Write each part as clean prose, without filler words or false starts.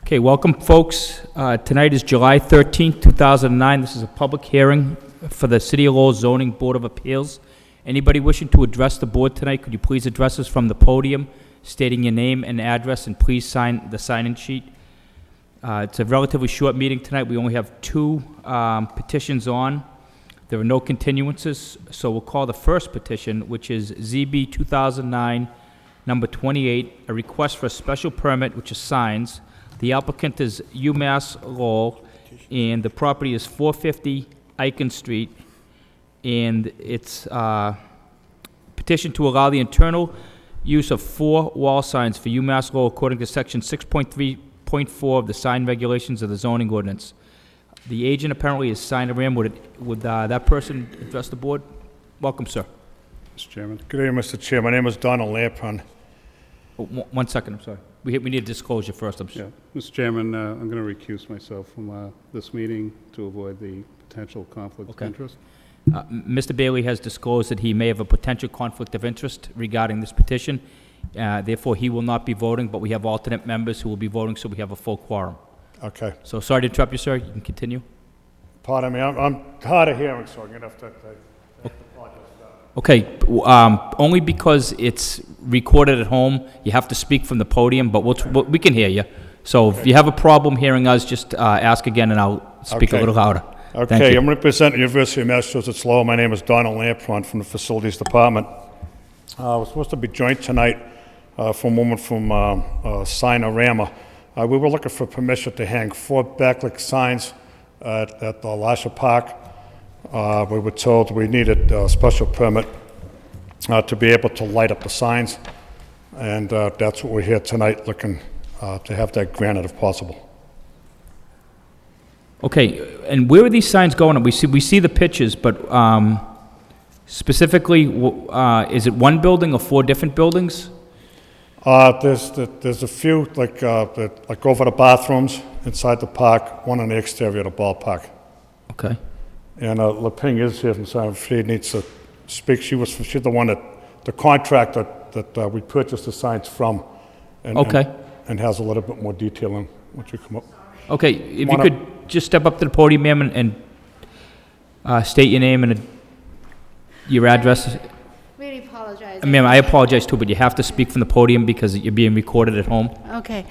Okay, welcome, folks. Tonight is July 13th, 2009. This is a public hearing for the City of Lowell Zoning Board of Appeals. Anybody wishing to address the board tonight, could you please address us from the podium, stating your name and address, and please sign the sign-in sheet. It's a relatively short meeting tonight. We only have two petitions on. There are no continuances, so we'll call the first petition, which is ZB 2009, number 28, a request for a special permit, which is signs. The applicant is UMass Lowell, and the property is 450 Aiken Street, and it's petition to allow the internal use of 4 wall signs for UMass Lowell according to section 6.3.4 of the sign regulations of the zoning ordinance. The agent apparently is signed around. Would that person address the board? Welcome, sir. Mr. Chairman. Good evening, Mr. Chair. My name is Donald Lampron. Oh, one second, I'm sorry. We need a disclosure first. Yeah. Mr. Chairman, I'm going to recuse myself from this meeting to avoid the potential conflict of interest. Mr. Bailey has disclosed that he may have a potential conflict of interest regarding this petition. Therefore, he will not be voting, but we have alternate members who will be voting, so we have a full quorum. Okay. So sorry to interrupt you, sir. You can continue. Pardon me. I'm hard of hearing, so I'm going to have to apologize for that. Okay, only because it's recorded at home, you have to speak from the podium, but we can hear you. So if you have a problem hearing us, just ask again and I'll speak a little louder. Okay, I'm representing the University of Massachusetts Lowell. My name is Donald Lampron from the Facilities Department. We're supposed to be joined tonight from a woman from Signorama. We were looking for permission to hang 4 backlit signs at the Lasha Park. We were told we needed a special permit to be able to light up the signs, and that's what we're here tonight looking to have that granted if possible. Okay, and where are these signs going? We see the pictures, but specifically, is it one building or 4 different buildings? There's a few like over the bathrooms inside the park, one on the exterior of the ballpark. Okay. And Leping is here, so if she needs to speak, she's the one the contractor that we purchased the signs from. And has a little bit more detail on what you come up. Okay, if you could just step up to the podium, ma'am, and state your name and your address. Really apologize. Ma'am, I apologize too, but you have to speak from the podium because you're being recorded at home. Okay.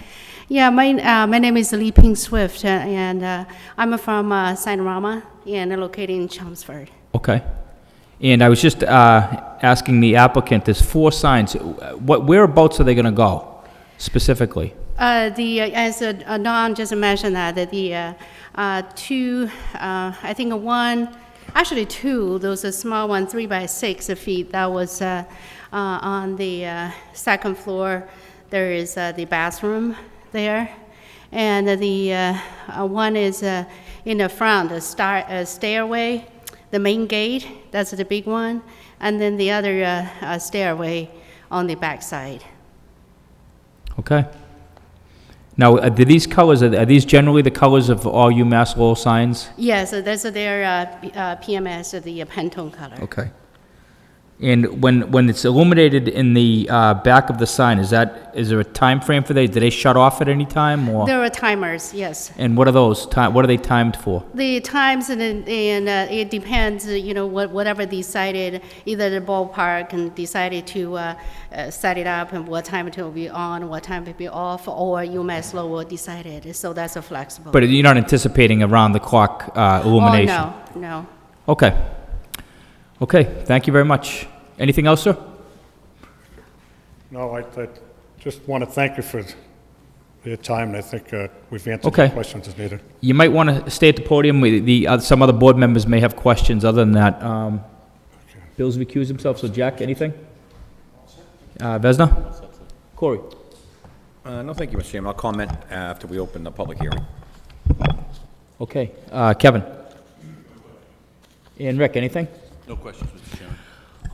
Yeah, my name is Lee Ping Swift, and I'm from Signorama and located in Chelmsford. Okay. And I was just asking the applicant, there's 4 signs. Whereabouts are they going to go, specifically? As Don just mentioned that the 2, I think actually 2, those are small one, 3 by 6 feet. That was on the second floor. There is the bathroom there, and the one is in the front, the stairway, the main gate. That's the big one, and then the other stairway on the back side. Okay. Now, are these colors, are these generally the colors of all UMass Lowell signs? Yes, that's their PMS, the Pantone color. Okay. And when it's illuminated in the back of the sign, is there a time frame for that? Do they shut off at any time, or? There are timers, yes. And what are those? What are they timed for? The times and it depends. Whatever decided, either the ballpark and decided to set it up and what time it will be on, what time it will be off, or UMass Lowell decided. So that's a flexible. But you're not anticipating around the clock illumination? Oh, no. Okay. Okay, thank you very much. Anything else, sir? No, I just want to thank you for your time, and I think we've answered the questions as needed. You might want to stay at the podium. Some other board members may have questions other than that. Bill's recused himself, so Jack, anything? Vesna? Corey? No, thank you, Mr. Chairman. I'll comment after we open the public hearing. Okay, Kevin? And Rick, anything? No questions, Mr. Chairman.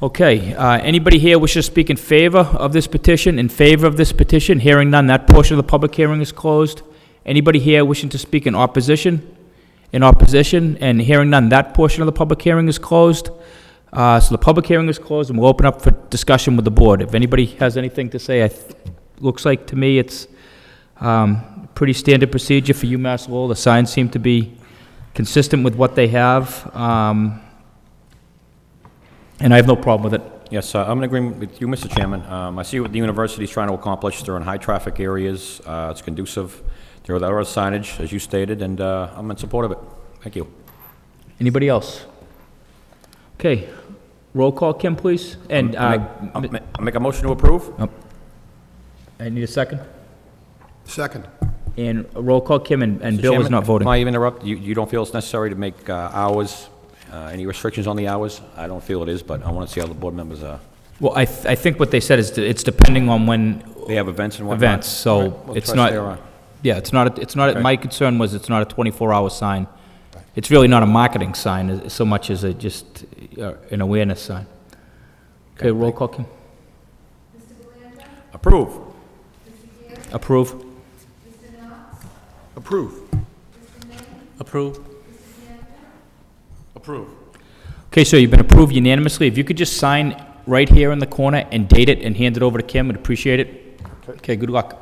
Okay, anybody here wishes to speak in favor of this petition? In favor of this petition? Hearing none, that portion of the public hearing is closed. Anybody here wishing to speak in opposition? In opposition, and hearing none, that portion of the public hearing is closed. So the public hearing is closed, and we'll open up for discussion with the board. If anybody has anything to say, looks like to me it's Pretty standard procedure for UMass Lowell. The signs seem to be consistent with what they have, and I have no problem with it. Yes, I'm in agreement with you, Mr. Chairman. I see what the university's trying to accomplish. They're in high-traffic areas. It's conducive. There are signage, as you stated, and I'm in support of it. Thank you. Anybody else? Okay, roll call, Kim, please. And I'll make a motion to approve? I need a second. Second. And a roll call, Kim, and Mr. Bill is Chairman, not voting. Can I even interrupt? You don't feel it's necessary to make hours, any restrictions on the hours? I don't feel it is, but I want to see how the board members are. Well, I think what they said is it's depending on when They have events and whatnot? events, so All right, we'll it's trust not, their, yeah, it's not, Okay. my concern was it's not a 24-hour sign. It's really not a marketing sign so much as just an awareness sign. Okay, roll call, Kim. Approve. Approve. Approve. Approve. Approve. Okay, so you've been approved unanimously. If you could just sign right here in the corner and date it and hand it over to Kim, I'd appreciate it. Okay, good luck.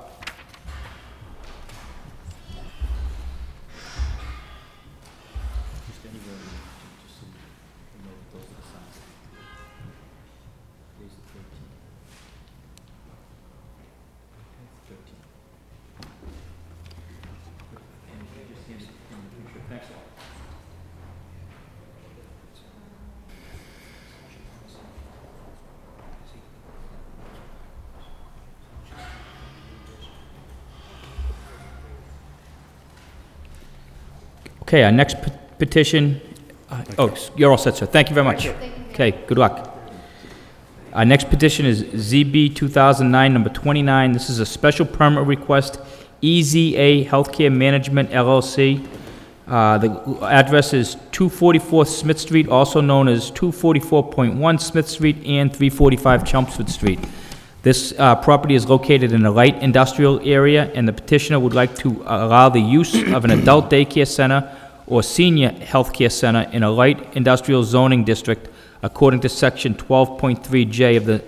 Okay, our next petition, you're all set, sir. Thank you very much. Okay, good luck. Our next petition is ZB 2009, number 29. This is a special permit request, EZA Healthcare Management LLC. The address is 244 Smith Street, also known as 244.1 Smith Street and 345 Chelmsford Street. This property is located in a light industrial area, and the petitioner would like to allow the use of an adult daycare center or senior health care center in a light industrial zoning district according to section 12.3J of the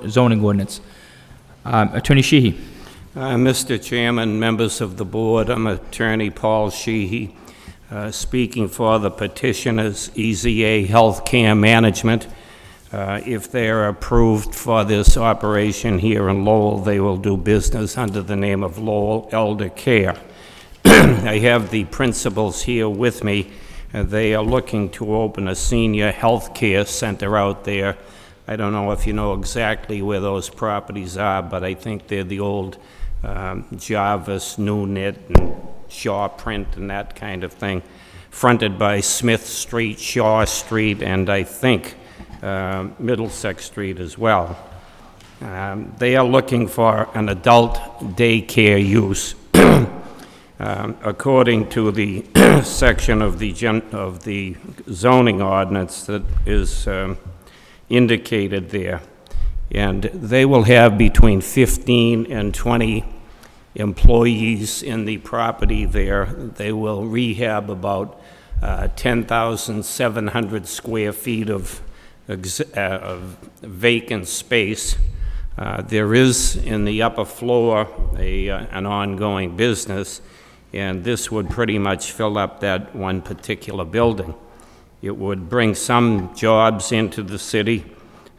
zoning ordinance. Attorney Sheehy. Mr. Chairman, members of the board, I'm Attorney Paul Sheehy, speaking for the petitioners, EZA Healthcare Management. If they are approved for this operation here in Lowell, they will do business under the name of Lowell Elder Care. I have the principals here with me. They are looking to open a senior health care center out there. I don't know if you know exactly where those properties are, but I think they're the old Jarvis, Newnet, and Shaw Print and that kind of thing, fronted by Smith Street, Shaw Street, and I think Middlesex Street as well. They are looking for an adult daycare use. According to the section of the zoning ordinance that is indicated there, and they will have between 15 and 20 employees in the property there. They will rehab about 10,700 square feet of vacant space. There is in the upper floor an ongoing business, and this would pretty much fill up that one particular building. It would bring some jobs into the city.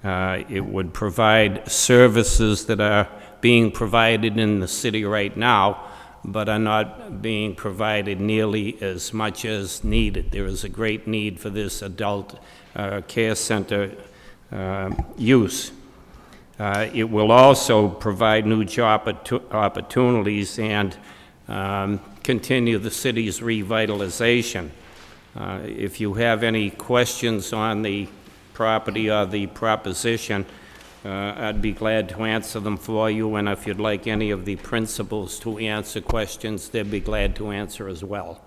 It would provide services that are being provided in the city right now, but are not being provided nearly as much as needed. There is a great need for this adult care center use. It will also provide new job opportunities and continue the city's revitalization. If you have any questions on the property or the proposition, I'd be glad to answer them for you, and if you'd like any of the principals to answer questions, they'd be glad to answer as well.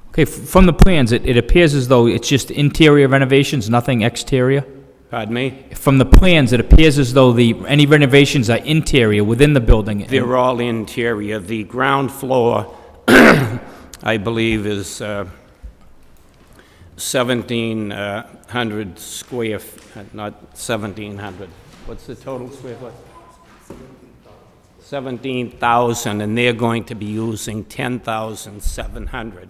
Okay, from the plans, it appears as though it's just interior renovations, nothing exterior? Pardon me? From the plans, it appears as though any renovations are interior within the building. They're all interior. The ground floor, I believe, is 1,700 square, not 1,700. What's the total square foot? 17,000, and they're going to be using 10,700.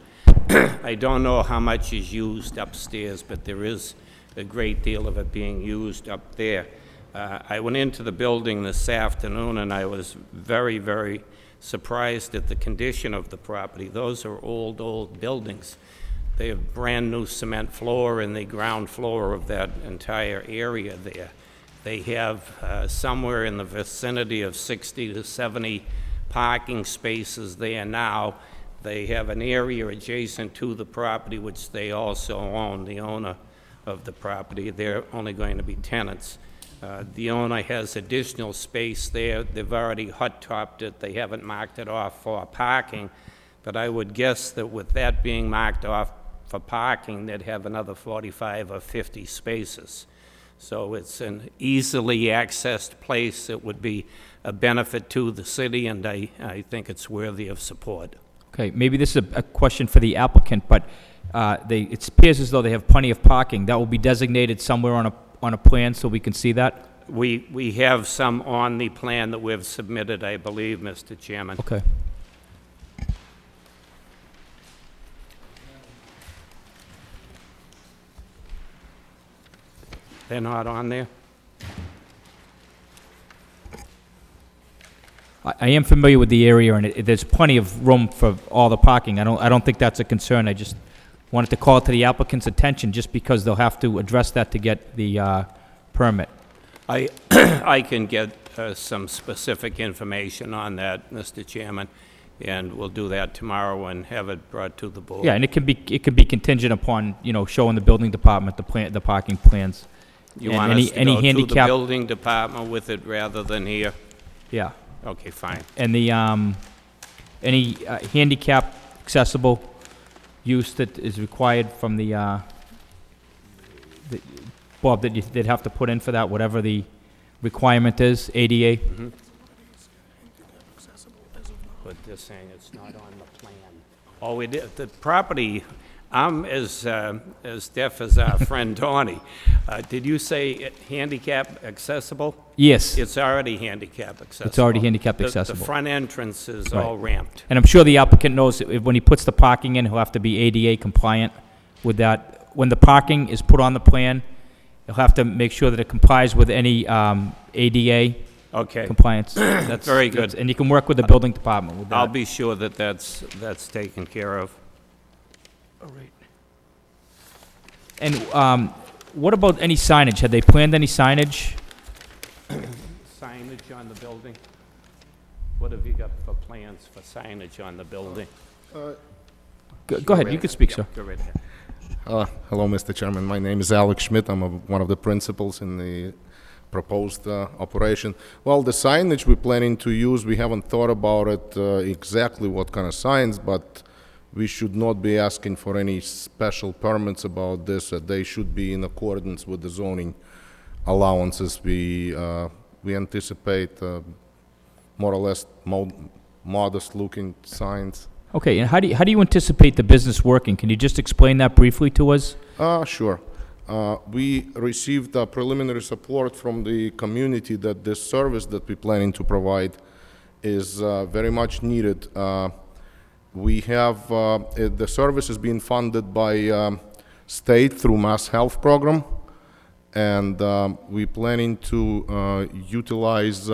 I don't know how much is used upstairs, but there is a great deal of it being used up there. I went into the building this afternoon, and I was very, very surprised at the condition of the property. Those are old buildings. They have brand-new cement floor in the ground floor of that entire area there. They have somewhere in the vicinity of 60 to 70 parking spaces there now. They have an area adjacent to the property which they also own, the owner of the property. They're only going to be tenants. The owner has additional space there. They've already hot-topped it. They haven't marked it off for parking, but I would guess that with that being marked off for parking, they'd have another 45 or 50 spaces. So it's an easily accessed place. It would be a benefit to the city, and I think it's worthy of support. Okay, maybe this is a question for the applicant, but it appears as though they have plenty of parking. That will be designated somewhere on a plan so we can see that? We have some on the plan that we've submitted, I believe, Mr. Chairman. Okay. They're not on there? I am familiar with the area, and there's plenty of room for all the parking. I don't think that's a concern. I just wanted to call it to the applicant's attention, just because they'll have to address that to get the permit. I can get some specific information on that, Mr. Chairman, and we'll do that tomorrow and have it brought to the board. Yeah, and it can be contingent upon, showing the building department the parking plans. You And want any- us to any go to the handicap- building department with it rather than here? Yeah. Okay, fine. And the, any handicap accessible use that is required from Bob, that they'd have to put in for that, whatever the requirement is, ADA? But they're saying it's not on the plan. Oh, the property, I'm as deaf as our friend Tony. Did you say handicap accessible? Yes, It's already handicap accessible. it's already handicap The accessible. front entrance is Right. all ramped. And I'm sure the applicant knows that when he puts the parking in, he'll have to be ADA compliant with that. When the parking is put on the plan, he'll have to make sure that it complies with any ADA Okay. compliance. That's Very good. And you can work with the building department with that. I'll be sure that that's taken care of. And what about any signage? Had they planned any signage? Signage on the building? What have you got for plans for signage on the building? Go ahead, you can speak, sir. Go right ahead. Hello, Mr. Chairman. My name is Alex Schmidt. I'm one of the principals in the proposed operation. Well, the signage we're planning to use, we haven't thought about it exactly what kind of signs, but we should not be asking for any special permits about this. They should be in accordance with the zoning allowances. We anticipate more or less modest-looking signs. Okay, and how do you anticipate the business working? Can you just explain that briefly to us? Sure. We received preliminary support from the community that this service that we're planning to provide is very much needed. We have, the service is being funded by state through Mass Health Program, and we're planning to utilize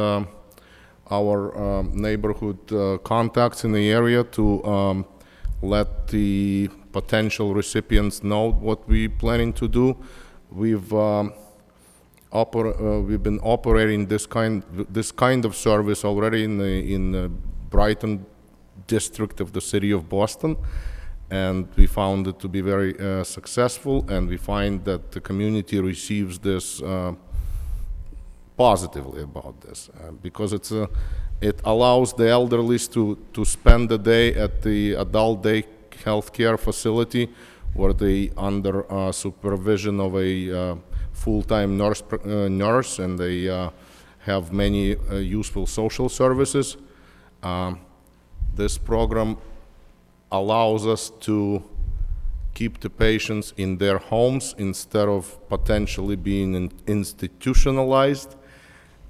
our neighborhood contacts in the area to let the potential recipients know what we're planning to do. We've been operating this kind of service already in the Brighton district of the city of Boston, and we found it to be very successful, and we find that the community receives this positively about this because it allows the elderly to spend the day at the adult day healthcare facility where they under supervision of a full-time nurse, and they have many useful social services. This program allows us to keep the patients in their homes instead of potentially being institutionalized.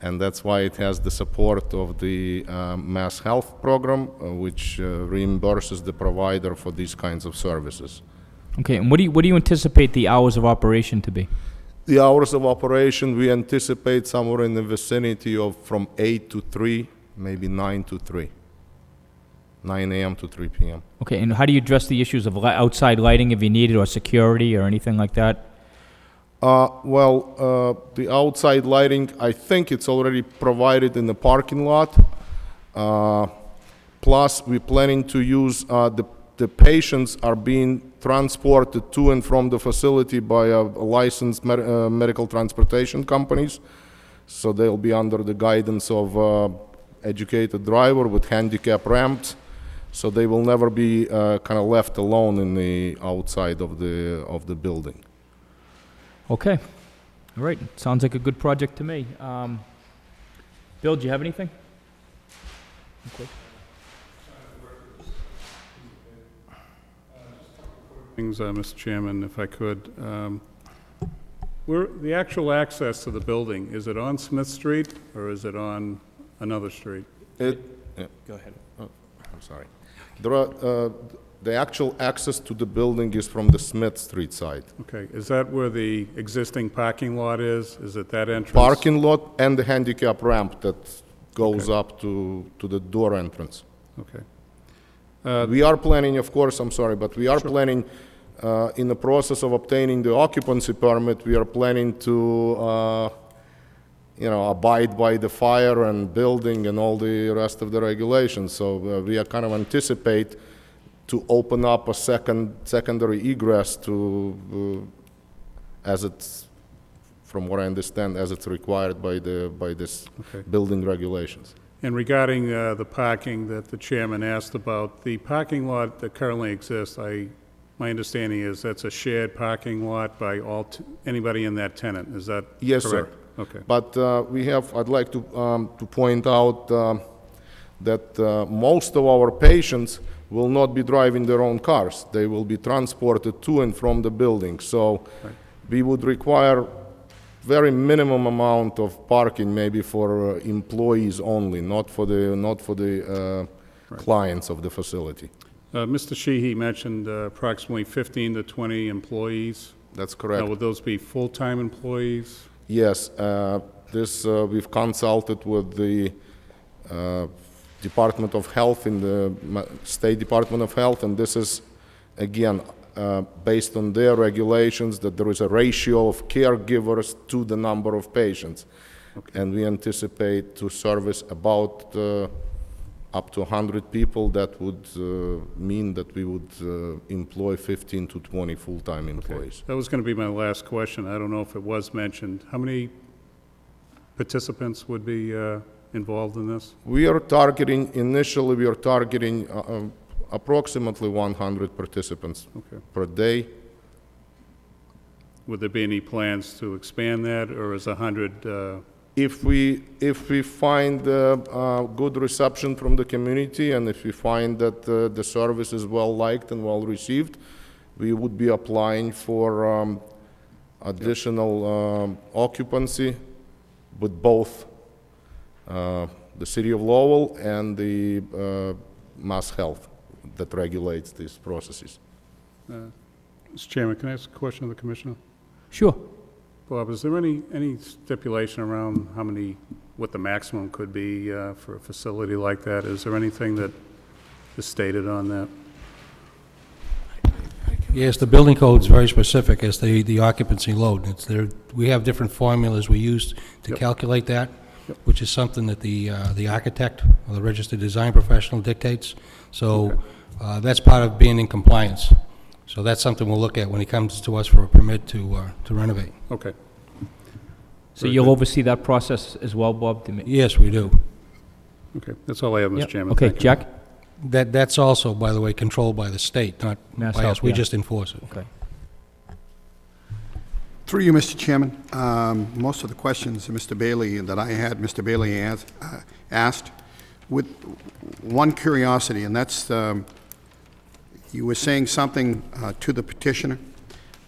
And that's why it has the support of the Mass Health program, which reimburses the provider for these kinds of services. Okay, and what do you anticipate the hours of operation to be? The hours of operation, we anticipate somewhere in the vicinity of from 8 to 3, maybe 9 to 3. 9 a.m. to 3 p.m. Okay, and how do you address the issues of outside lighting if you need it, or security, or anything like that? The outside lighting, I think it's already provided in the parking lot. Plus, we're planning to use, the patients are being transported to and from the facility by licensed medical transportation companies. So they'll be under the guidance of educated driver with handicap ramps. So they will never be kind of left alone in the outside of the building. Okay, all right, sounds like a good project to me. Bill, do you have anything? Okay. Things, Mr. Chairman, if I could. The actual access to the building, is it on Smith Street or is it on another street? Go ahead. Oh, I'm sorry. The actual access to the building is from the Smith Street side. Okay, is that where the existing parking lot is? Is it that entrance? Parking lot and the handicap ramp that goes up to the door entrance. Okay. We are planning, of course, I'm sorry, but we are planning, in the process of obtaining the occupancy permit, we are planning to, abide by the fire and building and all the rest of the regulations. So we are kind of anticipate to open up a secondary egress to, as it's, from what I understand, as it's required by this building regulations. And regarding the parking that the chairman asked about, the parking lot that currently exists, my understanding is that's a shared parking lot by anybody in that tenant. Is that correct? Yes, sir. Okay. But I'd like to point out that most of our patients will not be driving their own cars. They will be transported to and from the building. So we would require very minimum amount of parking, maybe for employees only, not for the clients of the facility. Mr. Sheehy mentioned approximately 15 to 20 employees. That's correct. Now, would those be full-time employees? Yes, we've consulted with the Department of Health in the State Department of Health, and this is, again, based on their regulations, that there is a ratio of caregivers to the number of patients. Okay. And we anticipate to service about up to 100 people. That would mean that we would employ 15 to 20 full-time employees. Okay. That was going to be my last question. I don't know if it was mentioned. How many participants would be involved in this? Initially we are targeting approximately 100 participants per day. Would there be any plans to expand that, or is 100? If we find good reception from the community, and if we find that the service is well liked and well received, we would be applying for additional occupancy with both the City of Lowell and the Mass Health that regulates these processes. Mr. Chairman, can I ask a question of the Commissioner? Sure. Bob, is there any stipulation around what the maximum could be for a facility like that? Is there anything that is stated on that? Yes, the building code is very specific as the occupancy load. We have different formulas we use to calculate that, which is something that the architect or the registered design professional dictates. So that's part of being in compliance. So that's something we'll look at when he comes to us for a permit to renovate. Okay. So you'll oversee that process as well, Bob? Yes, we do. Okay, that's all I have, Mr. Chairman. Okay, Thank you. Jack? That's also, by the way, controlled by the state, not Mass by Health, us. We yeah. just enforce it. Okay. Through you, Mr. Chairman, most of the questions Mr. Bailey asked, with one curiosity, and that's you were saying something to the petitioner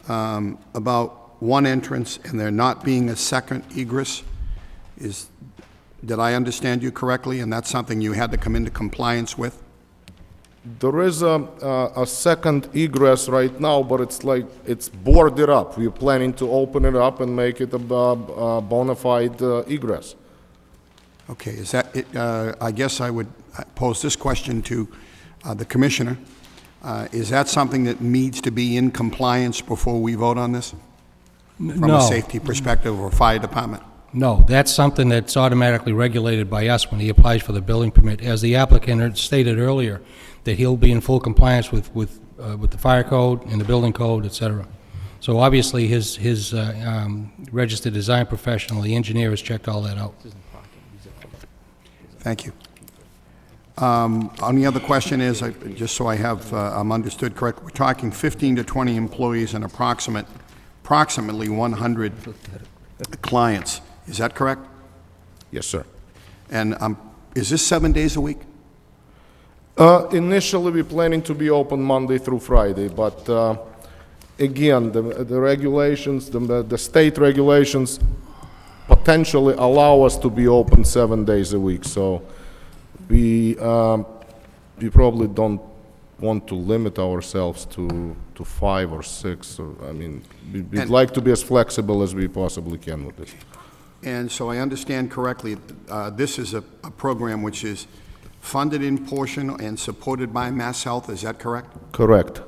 about one entrance and there not being a second egress. Did I understand you correctly, and that's something you had to come into compliance with? There is a second egress right now, but it's boarded up. We're planning to open it up and make it a bona fide egress. Okay, is that, I guess I would pose this question to the Commissioner. Is that something that needs to be in compliance before we vote on this? From a No. safety perspective or fire department? No, that's something that's automatically regulated by us when he applies for the building permit. As the applicant had stated earlier, that he'll be in full compliance with the fire code and the building code, et cetera. So obviously, his registered design professional, the engineer, has checked all that out. Thank you. Only other question is, just so I have, I'm understood correct, we're talking 15 to 20 employees and approximately 100 clients. Is that correct? Yes, sir. And is this 7 days a week? Initially, we're planning to be open Monday through Friday, but again, the regulations, the state regulations potentially allow us to be open 7 days a week. So we probably don't want to limit ourselves to 5 or 6. I mean, we'd like to be as flexible as we possibly can with this. And so I understand correctly, this is a program which is funded in portion and supported by Mass Health, is that correct? Correct.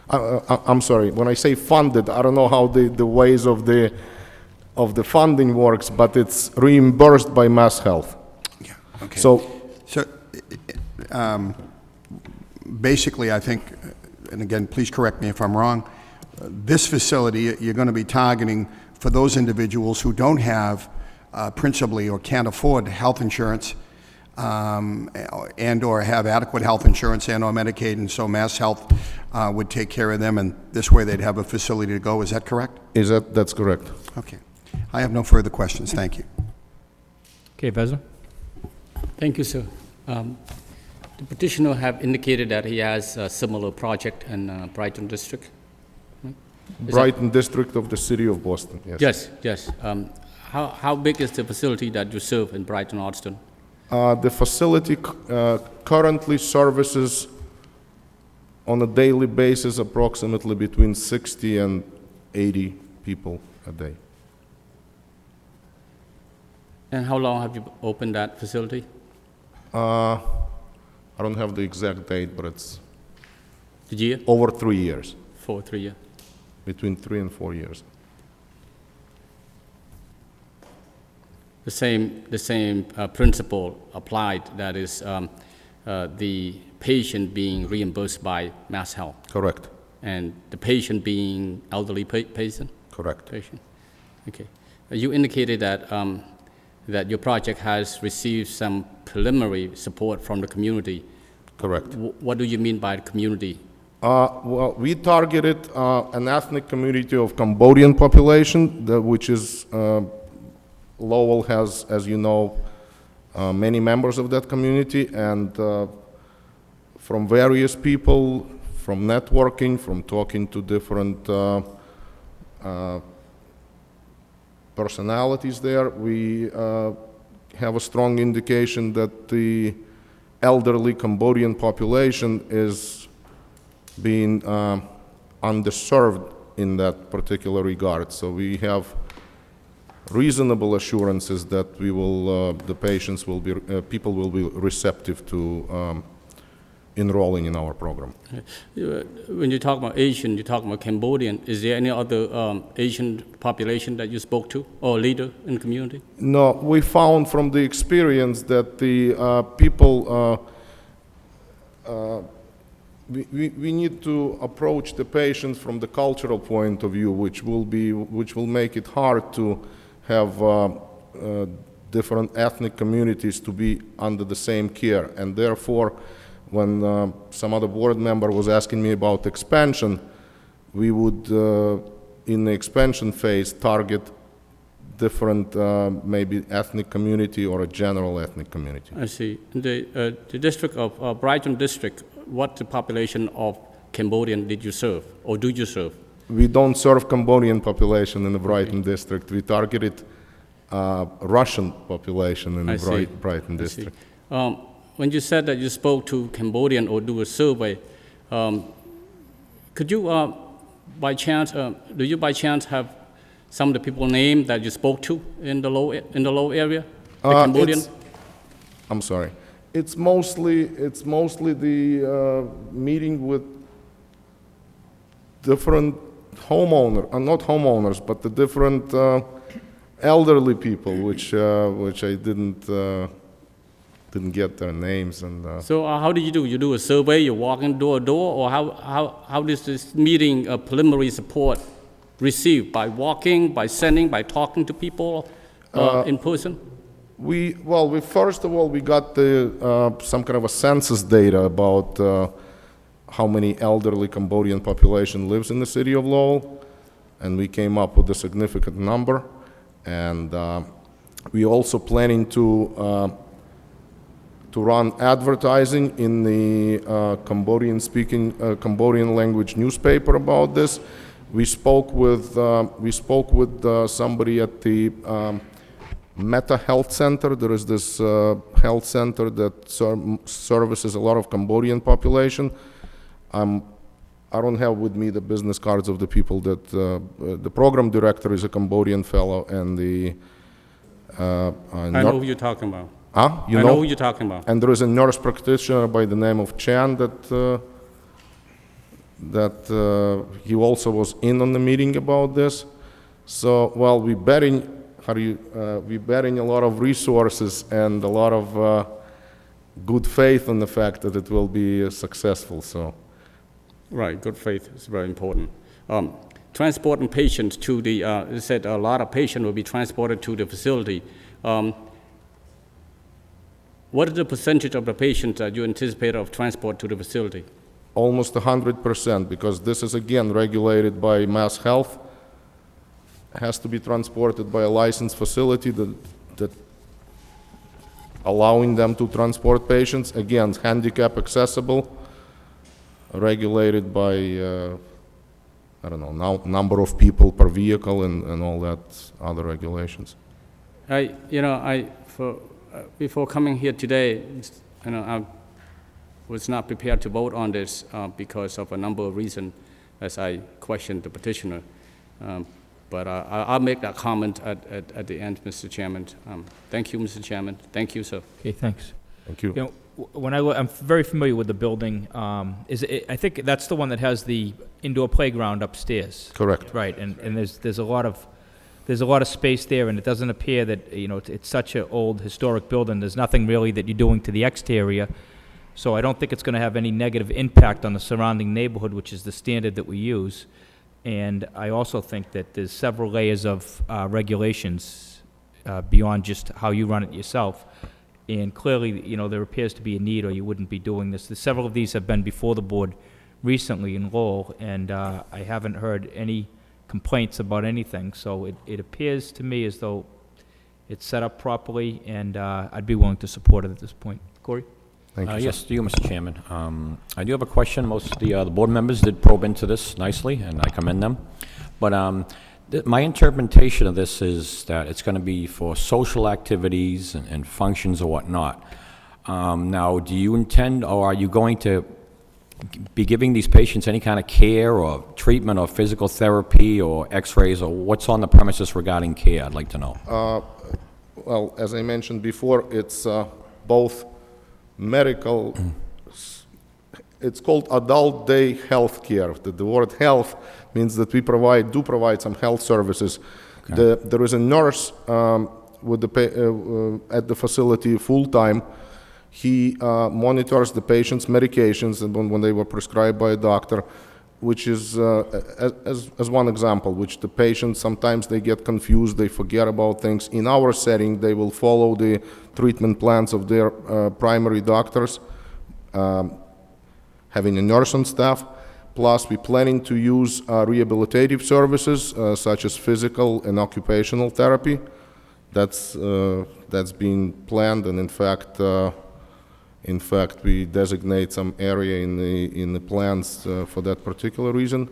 I'm sorry, when I say funded, I don't know how the ways of the funding works, but it's reimbursed by Mass Health. Yeah, okay. So basically, I think, and again, please correct me if I'm wrong, this facility, you're going to be targeting for those individuals who don't have principally or can't afford health insurance and/or have adequate health insurance and/or Medicaid, and so Mass Health would take care of them, and this way they'd have a facility to go. Is that correct? That's correct. Okay. I have no further questions. Thank you. Okay, Vezza? Thank you, sir. The petitioner have indicated that he has a similar project in Brighton District. Right? Brighton District of the City of Boston, yes. Yes, yes. How big is the facility that you serve in Brighton, Austin? The facility currently services on a daily basis approximately between 60 and 80 people a day. And how long have you opened that facility? I don't have the exact date, but it's The year? over 3 years, For 3 years. between 3 and 4 years. The same principle applied, that is the patient being reimbursed by Mass Health, Correct. and the patient being elderly patient? Correct. Patient. Okay. You indicated that that your project has received some preliminary support from the community. Correct. What do you mean by community? Well, we targeted an ethnic community of Cambodian population, which is Lowell has, as you know, many members of that community, and from various people, from networking, from talking to different personalities there, we have a strong indication that the elderly Cambodian population is being underserved in that particular regard. So we have reasonable assurances that we will, the patients will be, people will be receptive to enrolling in our program. When you talk about Asian, you talk about Cambodian. Is there any other Asian population that you spoke to or leader in the community? No, we found from the experience that the people, we need to approach the patients from the cultural point of view, which will make it hard to have different ethnic communities to be under the same care, and therefore, when some other board member was asking me about expansion, we would, in the expansion phase, target different, maybe ethnic community or a general ethnic community. I see. The district of Brighton District, what the population of Cambodian did you serve, or do you serve? we don't serve Cambodian population in the Brighton district. We targeted Russian population in the Brighton I see. district. When you said that you spoke to Cambodian or do a survey, could you, by chance, do you by chance have some of the people name that you spoke to in the Lowell area? The Cambodian? I'm sorry. It's mostly the meeting with different not homeowners, but the different elderly people, which I didn't get their names. And So how do? You do a survey, you walk in door to door, or how does this meeting preliminary support received? By walking, by sending, by talking to people in person? We first of all, we got some kind of a census data about how many elderly Cambodian population lives in the city of Lowell, and we came up with a significant number. And we also planning to run advertising in the Cambodian language newspaper about this. We spoke with somebody at the Meta Health Center. There is this health center that services a lot of Cambodian population. I don't have with me the business cards of the people that the program director is a Cambodian fellow, and the I know who you're talking about. I know who you're talking about. And there is a nurse practitioner by the name of Chan that he also was in on the meeting about this. So, well, we're betting a lot of resources and a lot of good faith on the fact that it will be successful. So, right, good faith is very important. Transporting patients to the, you said a lot of patients will be transported to the facility. What is the percentage of the patients that you anticipate of transport to the facility? Almost 100%, because this is again regulated by Mass Health. It has to be transported by a licensed facility that allowing them to transport patients. Again, handicap accessible, regulated by I don't know, number of people per vehicle and all that other regulations. Before coming here today, I was not prepared to vote on this because of a number of reasons, as I questioned the petitioner. But I'll make that comment at the end, Mr. Chairman. Thank you, Mr. Chairman. Thank you, sir. Okay, thanks. Thank you. You know, when I'm very familiar with the building. I think that's the one that has the indoor playground upstairs. Correct. Right, and there's a lot of space there, and it doesn't appear that it's such an old historic building. There's nothing really that you're doing to the exterior, so I don't think it's going to have any negative impact on the surrounding neighborhood, which is the standard that we use. And I also think that there's several layers of regulations beyond just how you run it yourself. And clearly, there appears to be a need, or you wouldn't be doing this. Several of these have been before the board recently in Lowell, and I haven't heard any complaints about anything. So it appears to me as though it's set up properly, and I'd be willing to support it at this point. Corey? Thank you, Yes, to you, Mr. Chairman. I do have a question. Most of the board members did probe into this nicely, and I commend them. But my interpretation of this is that it's going to be for social activities and functions or whatnot. Now, do you intend, or are you going to be giving these patients any kind of care or treatment or physical therapy or x-rays, or what's on the premises regarding care? I'd like to know. Well, as I mentioned before, it's both medical, it's called adult day health care. The word health means that we do provide some health services. Okay. There is a nurse with at the facility full-time. He monitors the patient's medications and when they were prescribed by a doctor, which is, as one example, which the patients, sometimes they get confused, they forget about things. In our setting, they will follow the treatment plans of their primary doctors, having a nurse on staff. Plus, we're planning to use rehabilitative services, such as physical and occupational therapy. That's being planned, and in fact, we designate some area in the plans for that particular reason.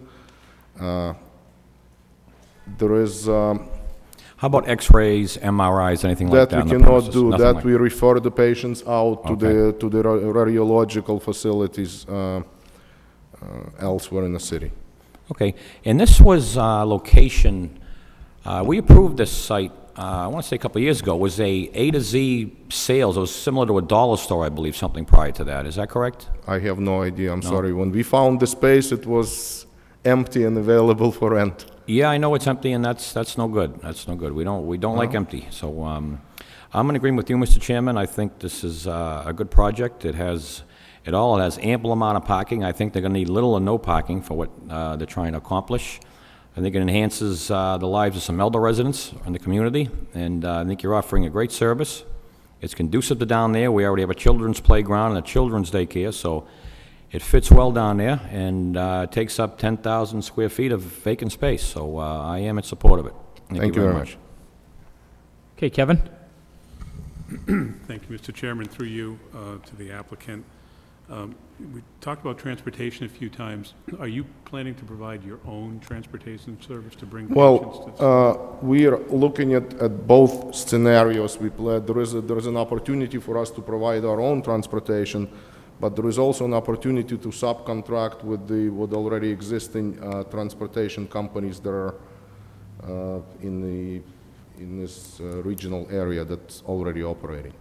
There is, How about X-rays, MRIs, anything like that that? we on the cannot premises? do, Nothing that like- we refer the patients out to Okay. the radiological facilities elsewhere in the city. Okay, and this was location, we approved this site, I want to say a couple of years ago, was A to Z sales. It was similar to a dollar store, I believe, something prior to that. Is that correct? I have no idea, I'm sorry. When we found the space, it was empty and available for rent. Yeah, I know it's empty, and that's no good. That's no good. We don't like empty. So I'm in agreement with you, Mr. Chairman. I think this is a good project. It has ample amount of parking. I think they're going to need little or no parking for what they're trying to accomplish. I think it enhances the lives of some elder residents in the community, and I think you're offering a great service. It's conducive to down there. We already have a children's playground and a children's daycare, so it fits well down there, and takes up 10,000 square feet of vacant space, so I am in support of it. Thank you very much. Okay, Kevin? Thank you, Mr. Chairman. Through you to the applicant. We talked about transportation a few times. Are you planning to provide your own transportation service to bring patients to the Well, we are looking at both scenarios. There is an opportunity for us to provide our own transportation, but there is also an opportunity to subcontract with already existing transportation companies that are in this regional area that's already operating.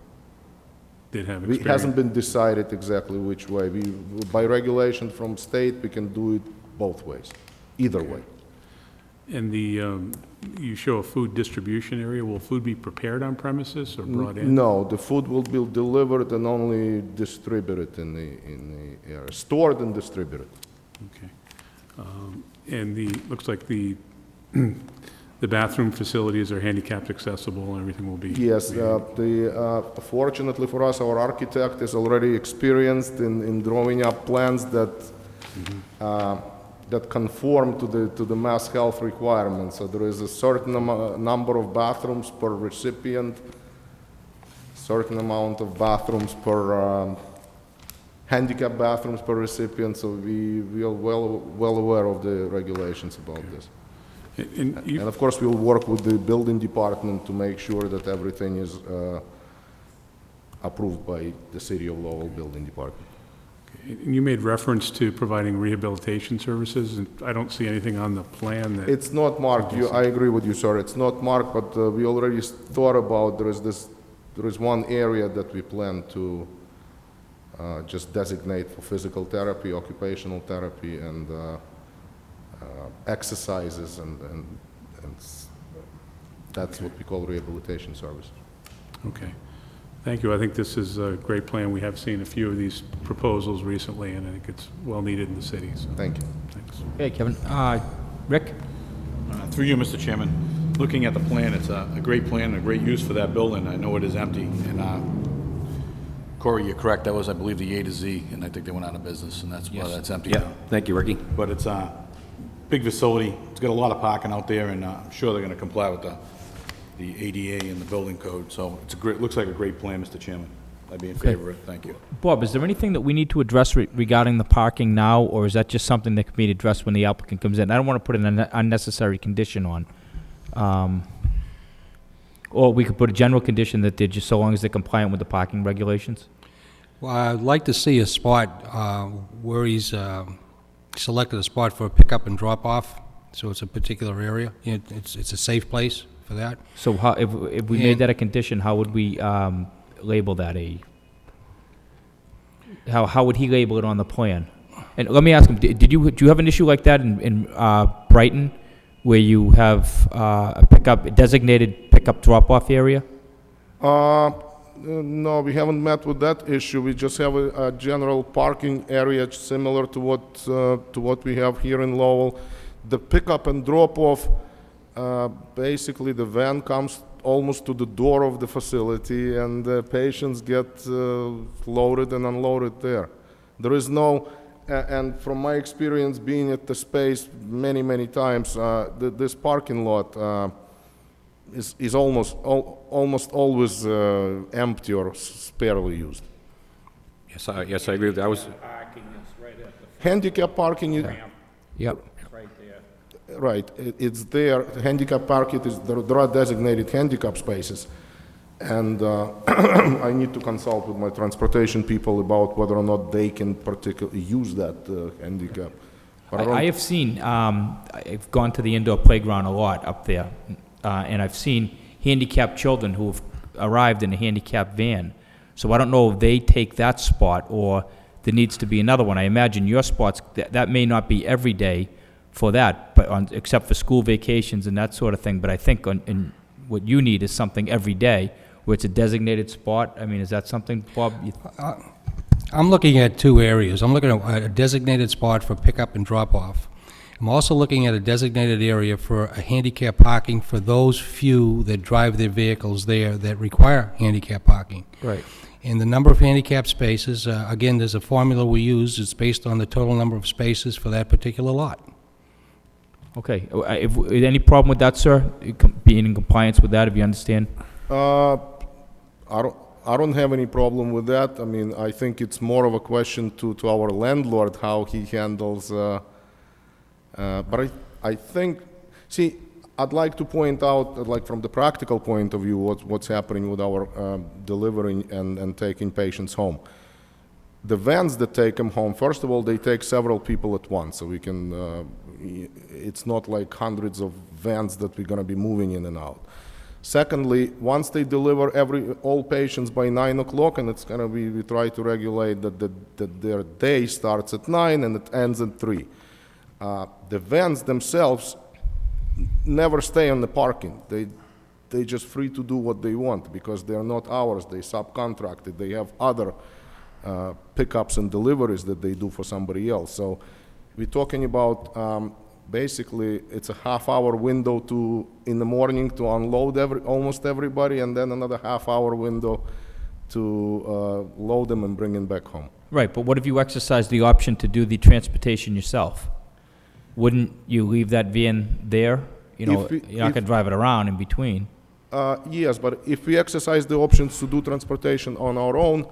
Did have It experience? hasn't been decided exactly which way. By regulation from state, we can do it both ways, either way. And you show a food distribution area. Will food be prepared on premises or brought in? No, the food will be delivered and only distributed in the area, stored and distributed. Okay. And looks like the bathroom facilities are handicapped accessible and everything will be? Yes, fortunately for us, our architect is already experienced in drawing up plans that conform to the Mass Health requirements. So there is a certain number of bathrooms per recipient, certain amount of bathrooms per handicap bathrooms per recipient. So we are well aware of the regulations about this. And And of course, we'll work with the building department to make sure that everything is approved by the City of Lowell Building Department. you made reference to providing rehabilitation services, and I don't see anything on the plan that... It's not marked. I agree with you, sir. It's not marked, but we already thought about, there is one area that we plan to just designate for physical therapy, occupational therapy, and exercises, and that's what we call rehabilitation service. Okay. Thank you. I think this is a great plan. We have seen a few of these proposals recently, and I think it's well needed in the city. So Thank you. thanks. Okay, Kevin. Rick? Through you, Mr. Chairman, looking at the plan, it's a great plan, a great use for that building. I know it is empty, and Corey, you're correct, that was, I believe, the A to Z, and I think they went out of business, and that's why that's empty Yeah, now. thank you, Ricky. But it's a big facility, it's got a lot of parking out there, and I'm sure they're gonna comply with the ADA and the building code, so it's looks like a great plan, Mr. Chairman. I'd be in favor of it, thank you. Bob, is there anything that we need to address regarding the parking now, or is that just something that can be addressed when the applicant comes in? I don't want to put an unnecessary condition on. Or we could put a general condition that they're just so long as they're compliant with the parking regulations? Well, I'd like to see a spot where he's selected a spot for a pickup and drop-off, so it's a particular area. It's a safe place for that. So how, if we made that a condition, how would we label that how would he label it on the plan? And let me ask him, do you have an issue like that in Brighton, where you have a designated pickup drop-off area? No, we haven't met with that issue. We just have a general parking area similar to what we have here in Lowell. The pickup and drop-off, basically the van comes almost to the door of the facility, and the patients get loaded and unloaded there. There is no, and from my experience being at the space many times, this parking lot is almost always empty or sparely used. Yes, I agree with that. Parking is right at the Handicap parking, Yep. right there. Right, it's there, handicap parking, there are designated handicap spaces. And I need to consult with my transportation people about whether or not they can particularly use that handicap. But don't- I have seen, I've gone to the indoor playground a lot up there, and I've seen handicapped children who've arrived in a handicapped van. So I don't know if they take that spot or there needs to be another one. I imagine your spots, that may not be every day for that, but except for school vacations and that sort of thing. But I think what you need is something every day where it's a designated spot. I mean, is that something, Bob? I'm looking at two areas. I'm looking at a designated spot for pickup and drop-off. I'm also looking at a designated area for a handicap parking for those few that drive their vehicles there that require handicap parking. Right. And the number of handicap spaces, again, there's a formula we use. It's based on the total number of spaces for that particular lot. Okay. Any problem with that, sir? Being in compliance with that, if you understand? I don't have any problem with that. I mean, I think it's more of a question to our landlord, how he handles, but I think, see, I'd like to point out, like from the practical point of view, what's happening with our delivering and taking patients home. The vans that take them home, first of all, they take several people at once, so we can, it's not like hundreds of vans that we're gonna be moving in and out. Secondly, once they deliver all patients by 9 o'clock, and it's gonna be, we try to regulate that their day starts at 9 and it ends at 3. The vans themselves never stay on the parking. They just free to do what they want because they're not ours. They subcontracted. They have other pickups and deliveries that they do for somebody else. So we're talking about basically it's a half-hour window in the morning to unload almost everybody, and then another half-hour window to load them and bring them back home. Right, but what if you exercise the option to do the transportation yourself? Wouldn't you leave that van there? You know, you're not gonna drive it around in between. Yes, but if we exercise the options to do transportation on our own,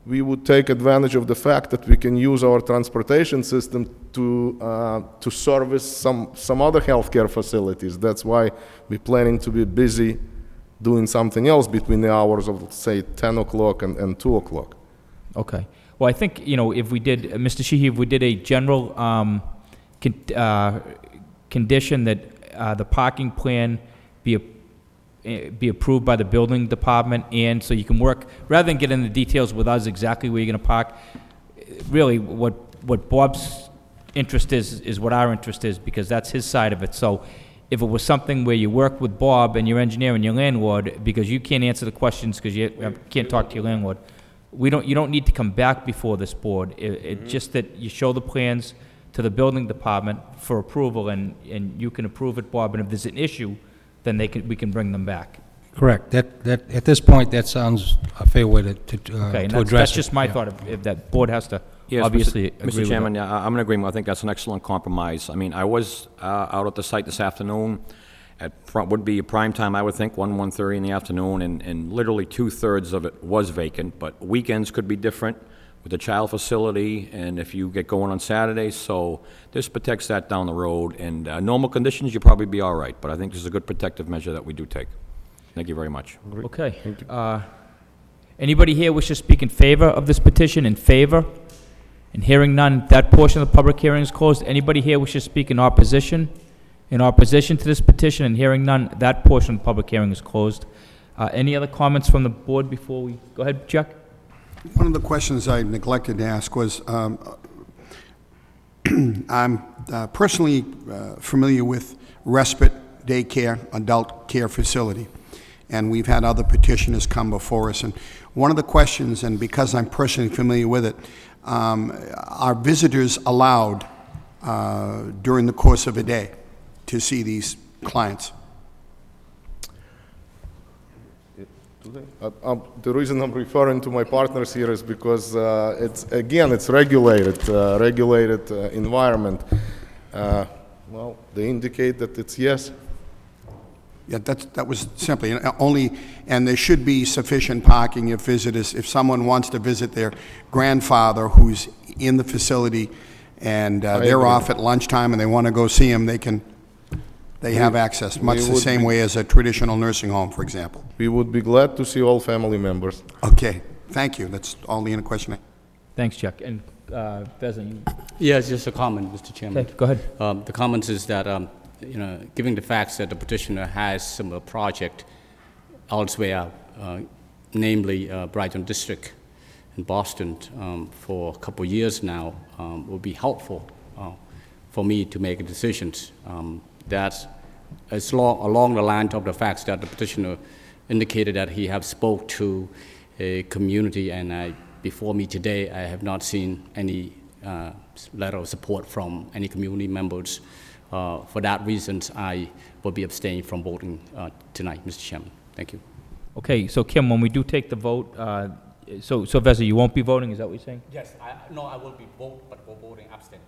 we would take advantage of the fact that we can use our transportation system to service some other healthcare facilities. That's why we're planning to be busy doing something else between the hours of, say, 10 o'clock and 2 o'clock. Okay. Well, I think, you know, if we did, Mr. Sheehy, if we did a general condition that the parking plan be approved by the building department, and so you can work, rather than get into the details with us exactly where you're gonna park, really, what Bob's interest is what our interest is, because that's his side of it. So if it was something where you work with Bob and your engineer and your landlord, because you can't answer the questions because you can't talk to your landlord, you don't need to come back before this board. It's just that you show the plans to the building department for approval, and you can approve it, Bob, and if there's an issue, then we can bring them back. Correct. That at this point, that sounds a fair way to Okay, and address that's it. just my Yeah. thought, if that board has to Yes, obviously agree with Mr. it. Chairman, yeah, I'm in agreement. I think that's an excellent compromise. I mean, I was out at the site this afternoon at would be a prime time, I would think, 1:30 in the afternoon, and literally 2/3 of it was vacant, but weekends could be different with the child facility, and if you get going on Saturdays, so this protects that down the road. And normal conditions, you'll probably be all right, but I think this is a good protective measure that we do take. Thank you very much. Okay. Anybody here wish to speak in favor of this petition? In favor? And hearing none, that portion of the public hearing is closed. Anybody here wish to speak in opposition? In opposition to this petition? And hearing none, that portion of the public hearing is closed. Any other comments from the board before we go ahead, Chuck? One of the questions I neglected to ask was, I'm personally familiar with respite daycare, adult care facility, and we've had other petitioners come before us. And one of the questions, and because I'm personally familiar with it, are visitors allowed during the course of a day to see these clients? The reason I'm referring to my partners here is because it's regulated environment. Well, they indicate that it's yes. Yeah, that was simply only, and there should be sufficient parking if visitors, if someone wants to visit their grandfather who's in the facility and they're agree. off at lunchtime and they want to go see him, they can they have access, much we the would same be- way as a traditional nursing home, for example. We would be glad to see all family members. Okay, thank you. That's all the question. Thanks, Chuck. And Vezin, you... Yeah, it's just a comment, Mr. Chairman. Okay, go ahead. The comment is that, given the facts that the petitioner has some project elsewhere, namely Brighton District in Boston, for a couple of years now, will be helpful for me to make decisions. That is along the line of the facts that the petitioner indicated that he have spoke to a community, and before me today, I have not seen any letter of support from any community members. For that reason, I will be abstaining from voting tonight, Mr. Chairman. Thank you. Okay, so Kim, when we do take the vote, so Vezin, you won't be voting, is that what you're saying? Yes, I will be voting abstain.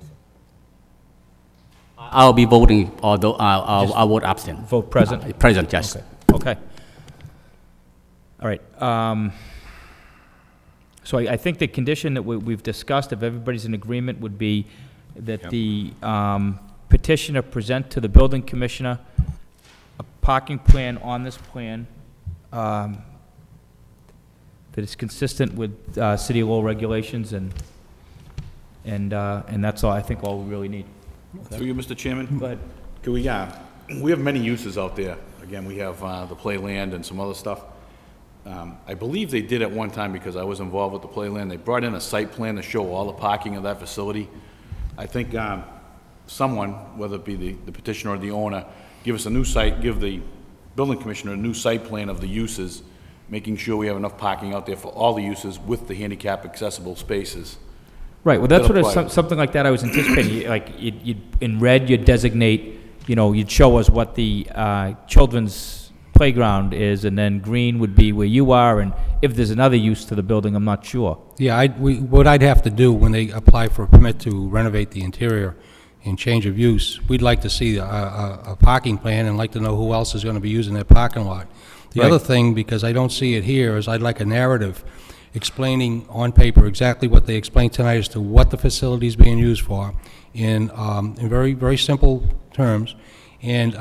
I'll be voting, although I'll vote abstain. Vote present? Present, yes. Okay. All right. So I think the condition that we've discussed, if everybody's in agreement, would be that the petitioner present to the building commissioner a parking plan on this plan that is consistent with City of Lowell regulations, and that's all, I think, all we really need. Through you, Mr. Chairman? Go ahead. Can we have many uses out there. Again, we have the playland and some other stuff. I believe they did at one time, because I was involved with the playland, they brought in a site plan to show all the parking of that facility. I think someone, whether it be the petitioner or the owner, give us a new site, give the building commissioner a new site plan of the uses, making sure we have enough parking out there for all the uses with the handicap accessible spaces. Right, well, that's That'll what, apply. something like that I was anticipating. Like, in red, you'd designate, you'd show us what the children's playground is, and then green would be where you are, and if there's another use to the building, I'm not sure. Yeah, what I'd have to do when they apply for a permit to renovate the interior and change of use, we'd like to see a parking plan and like to know who else is going to be using that parking lot. The other thing, because I don't see it here, is I'd like a narrative explaining on paper exactly what they explained tonight as to what the facility is being used for in very, very simple terms, and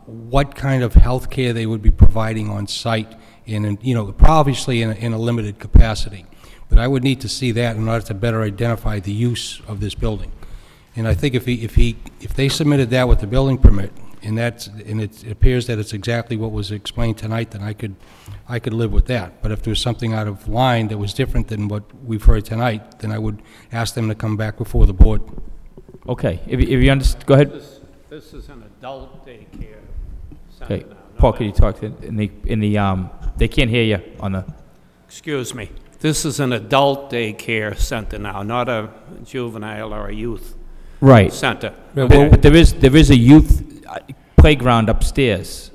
what kind of health care they would be providing on site, obviously in a limited capacity. But I would need to see that in order to better identify the use of this building. And I think if they submitted that with the building permit, and it appears that it's exactly what was explained tonight, then I could live with that. But if there was something out of line that was different than what we've heard tonight, then I would ask them to come back before the board. Okay, if you understand, go ahead. This is an adult daycare Okay, center now. Paul, could you talk to, they can't hear you on the, Excuse me. This is an adult daycare center now, not a juvenile or a youth right. center. But there is a youth playground upstairs.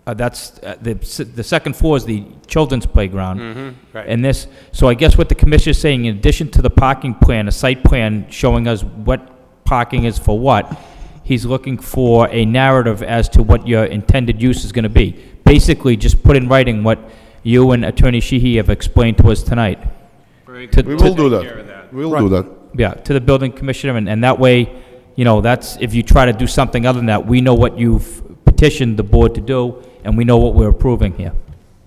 That's, the second floor is the children's playground. Right. And so I guess what the commission is saying, in addition to the parking plan, a site plan showing us what parking is for what, he's looking for a narrative as to what your intended use is going to be. Basically, just put in writing what you and Attorney Sheehy have explained to us tonight. Very To- good. We We'll will do take care of that. We'll do that. Yeah, to the building commissioner, and that way, that's, if you try to do something other than that, we know what you've petitioned the board to do, and we know what we're approving here.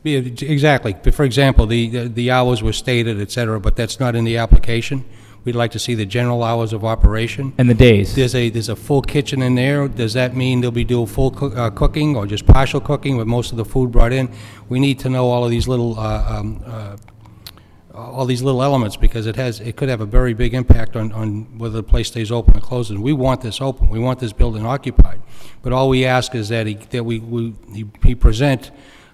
Yeah, exactly. For example, the hours were stated, et cetera, but that's not in the application. We'd like to see the general hours of operation. And the days. There's a full kitchen in there. Does that mean they'll be doing full cooking or just partial cooking with most of the food brought in? We need to know all of these little elements, because it could have a very big impact on whether the place stays open or closes. We want this open. We want this building occupied. But all we ask is that he present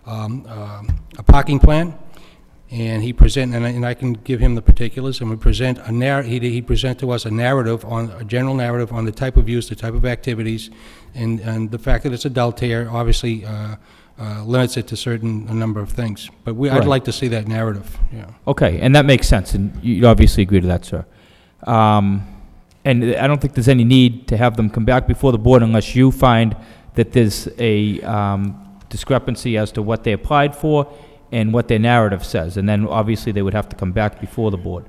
a parking plan, and he present, and I can give him the particulars, and we present he present to us a general narrative on the type of use, the type of activities, and the fact that it's adult here obviously limits it to a number of things. But I'd Right. like to see that narrative, yeah. Okay, and that makes sense, and you obviously agree to that, sir. And I don't think there's any need to have them come back before the board unless you find that there's a discrepancy as to what they applied for and what their narrative says, and then obviously they would have to come back before the board.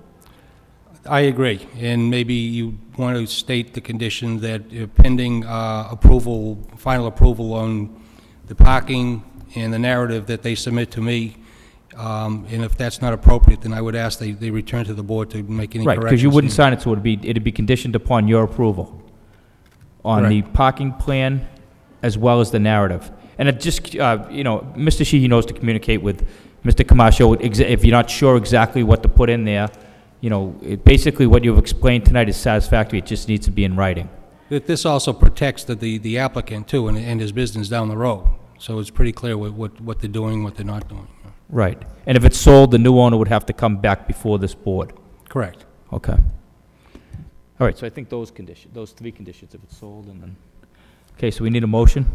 I agree, and maybe you want to state the condition that pending approval, final approval on the parking and the narrative that they submit to me, and if that's not appropriate, then I would ask they return to the board to make any Right, corrections. because you wouldn't sign it, so it'd be conditioned upon your approval on the parking plan as well as the narrative. And it just, Mr. Sheehy knows to communicate with Mr. Camacho, if you're not sure exactly what to put in there, basically what you've explained tonight is satisfactory, it just needs to be in writing. This also protects the applicant, too, and his business down the road, so it's pretty clear what they're doing, what they're not doing. Right. And if it's sold, the new owner would have to come back before this board. Correct. Okay. All right, so I think those three conditions, if it's sold, and then, okay, so we need a motion?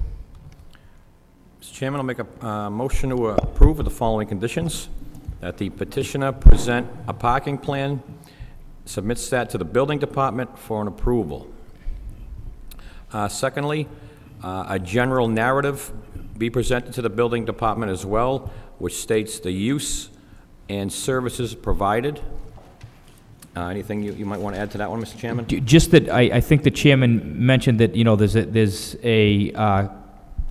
Mr. Chairman, I'll make a motion to approve with the following conditions: that the petitioner present a parking plan, submits that to the building department for an approval. Secondly, a general narrative be presented to the building department as well, which states the use and services provided. Anything you might want to add to that one, Mr. Chairman? Just that I think the chairman mentioned that,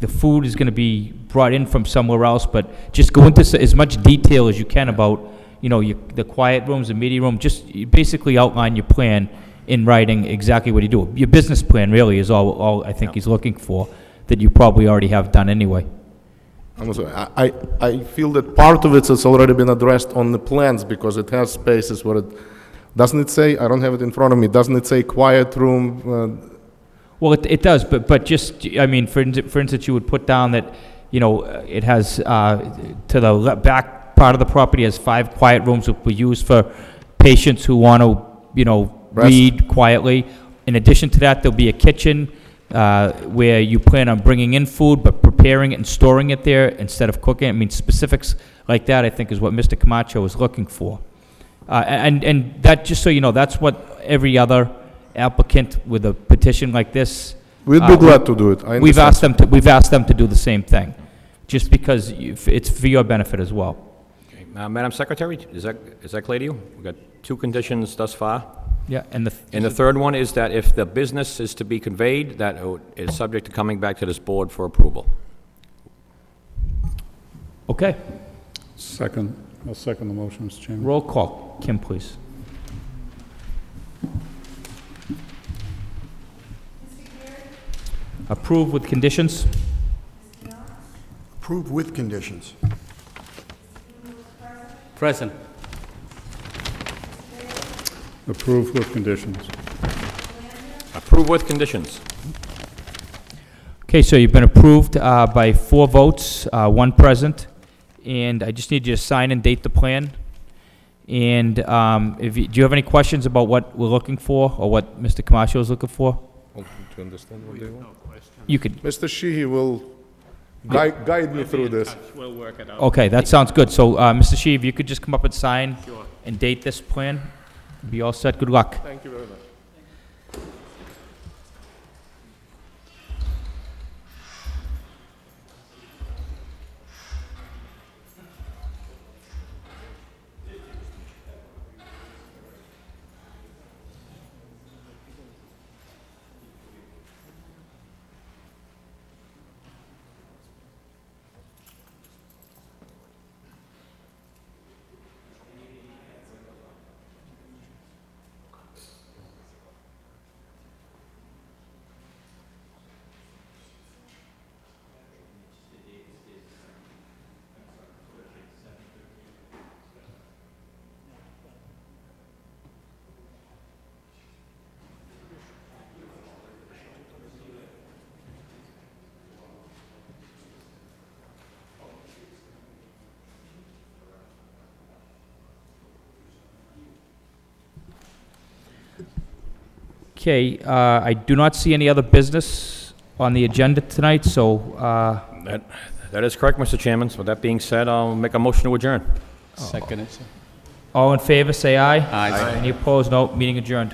the food is going to be brought in from somewhere else, but just go into as much detail as you can about, the quiet rooms, the media room. Just you basically outline your plan in writing exactly what you do. Your business plan really is all I think he's looking for, that you probably already have done anyway. I'm sorry, I feel that part of it has already been addressed on the plans because it has spaces where doesn't it say, I don't have it in front of me, doesn't it say quiet room? Well, it does, but just, for instance, you would put down that, it has, to the back part of the property has 5 quiet rooms that will be used for patients who want to, read quietly. In addition to that, there'll be a kitchen where you plan on bringing in food, but preparing it and storing it there instead of cooking it. Specifics like that, I think, is what Mr. Camacho is looking for. And that, just so you know, that's what every other applicant with a petition like this. We'd be glad to do it. We've asked them to do the same thing, just because it's for your benefit as well. Okay. Madam Secretary, is that clear to you? We've got 2 conditions thus far. Yeah, and the third one is that if the business is to be conveyed, that it is subject to coming back to this board for approval. Okay. I'll second the motion, Mr. Chairman. Roll call. Kim, please. Approve with conditions? Approved with conditions. Present. Approved with conditions. Approve with conditions. Okay, so you've been approved by 4 votes, 1 present, and I just need you to sign and date the plan. And do you have any questions about what we're looking for, or what Mr. Camacho is looking for? To understand what they want. You could. Mr. Sheehy will guide me through this. We'll work it out. Okay, that sounds good. So, Mr. Sheehy, if you could just come up and sign and date this plan, be all set. Good luck. Thank you very much. Okay, I do not see any other business on the agenda tonight, so, That is correct, Mr. Chairman. So with that being said, I'll make a motion to adjourn. Second it, sir. all in favor, say aye. Aye. Any opposed? No. Meeting adjourned.